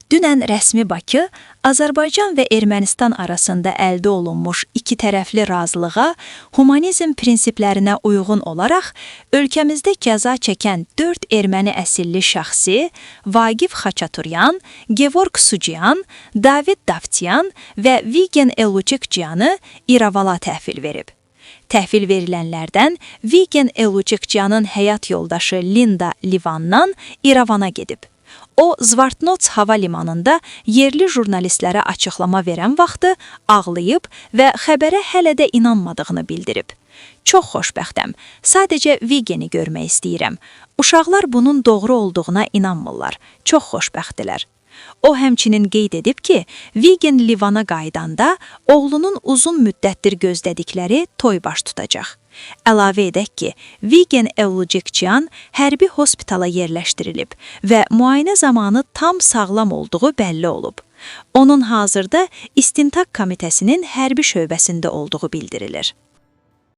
Dünən rəsmi Bakı, Azərbaycan və Ermənistan arasında əldə olunmuş iki tərəfli razılığa, humanizm prinsiplərinə uyğun olaraq ölkəmizdə cəza çəkən 4 erməni əsilli şəxsi Vagif Xaçaturyan, Gevorg Suciyan, David Davtyan və Vigen Eluçikçiyanı İrəvala təhvil verib. Təhvil verilənlərdən Vigen Eluçikçiyanın həyat yoldaşı Linda Livandan İrəvana gedib. O, Zvartnots hava limanında yerli jurnalistlərə açıqlama verən vaxtı ağlayıb və xəbərə hələ də inanmadığını bildirib. Çox xoşbəxtəm, sadəcə Vigeni görmək istəyirəm. Uşaqlar bunun doğru olduğuna inanmırlar, çox xoşbəxtdilər. O həmçinin qeyd edib ki, Vigen Livana qayıdanda oğlunun uzun müddətdir gözlədikləri toy baş tutacaq. Əlavə edək ki, Vigen Eluçikçiyan hərbi hospitala yerləşdirilib və müayinə zamanı tam sağlam olduğu bəlli olub. Onun hazırda İstintaq Komitəsinin hərbi şöbəsində olduğu bildirilir.